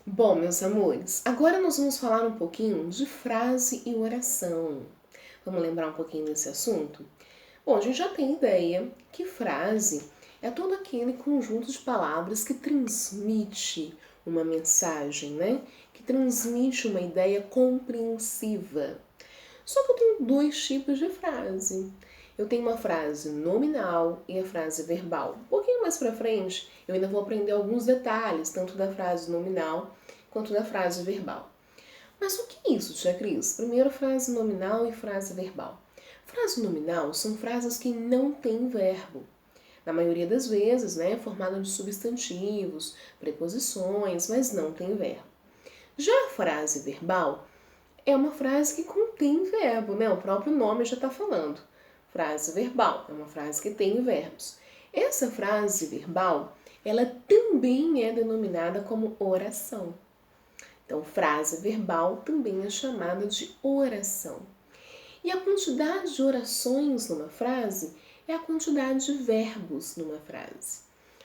Bom, meus amores, agora nós vamos falar um pouquinho de frase e oração. Vamos lembrar um pouquinho desse assunto? Bom, a gente já tem ideia que frase é todo aquele conjunto de palavras que transmite uma mensagem, né? Que transmite uma ideia compreensiva. Só que eu tenho dois tipos de frase. Eu tenho uma frase nominal e a frase verbal. Um pouquinho mais pra frente, eu ainda vou aprender alguns detalhes, tanto da frase nominal quanto da frase verbal. Mas o que é isso, tia Cris? Primeiro, frase nominal e frase verbal. Frase nominal são frases que não têm verbo. Na maioria das vezes, né, formada de substantivos, preposições, mas não tem verbo. Já a frase verbal é uma frase que contém verbo, né? O próprio nome já está falando. Frase verbal é uma frase que tem verbos. Essa frase verbal, ela também é denominada como oração. Então, frase verbal também é chamada de oração. E a quantidade de orações numa frase é a quantidade de verbos numa frase.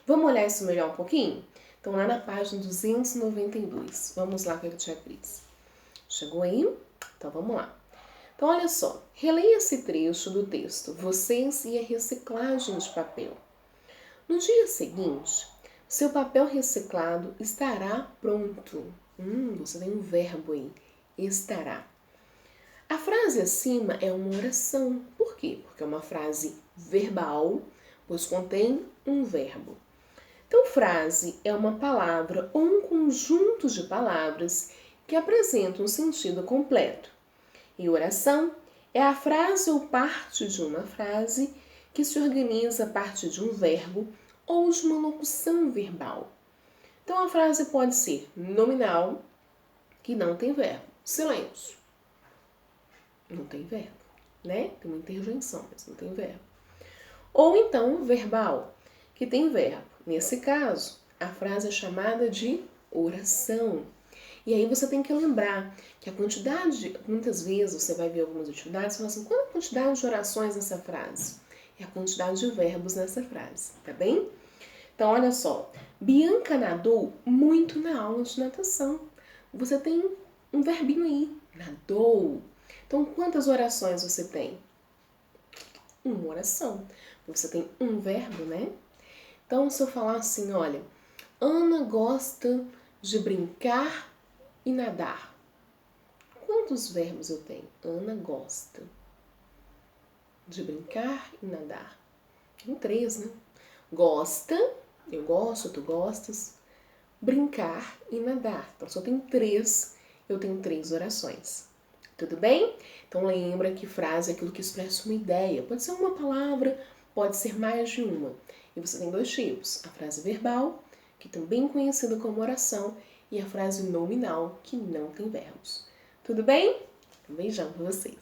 Vamos olhar isso melhor um pouquinho? Então, lá na página 292. Vamos lá com a tia Cris. Chegou aí? Então, vamos lá. Então, olha só. Releia esse trecho do texto. Vocês e a reciclagem de papel. No dia seguinte, seu papel reciclado estará pronto. Você tem um verbo aí. Estará. A frase acima é uma oração. Por quê? Porque é uma frase verbal, pois contém um verbo. Então, frase é uma palavra ou um conjunto de palavras que apresentam um sentido completo. E oração é a frase ou parte de uma frase que se organiza a partir de um verbo ou de uma locução verbal. Então, a frase pode ser nominal, que não tem verbo. Silêncio. Não tem verbo, né? Tem uma interjeição, mas não tem verbo. Ou então verbal, que tem verbo. Nesse caso, a frase é chamada de oração. E aí você tem que lembrar que a quantidade, muitas vezes você vai ver algumas atividades e fala assim, qual é a quantidade de orações nessa frase? É a quantidade de verbos nessa frase, tá bem? Então, olha só. Bianca nadou muito na aula de natação. Você tem um verbinho aí, nadou. Então, quantas orações você tem? Uma oração. Você tem um verbo, né? Então, se eu falar assim, olha, Ana gosta de brincar e nadar. Quantos verbos eu tenho? Ana gosta de brincar e nadar. Tem 3, né? Gosta, eu gosto, tu gostas. Brincar e nadar. Então, se eu tenho 3, eu tenho 3 orações. Tudo bem? Então, lembra que frase é aquilo que expressa uma ideia. Pode ser uma palavra, pode ser mais de uma. E você tem 2 tipos. A frase verbal, que também é conhecida como oração, e a frase nominal, que não tem verbos. Tudo bem? Um beijão pra vocês.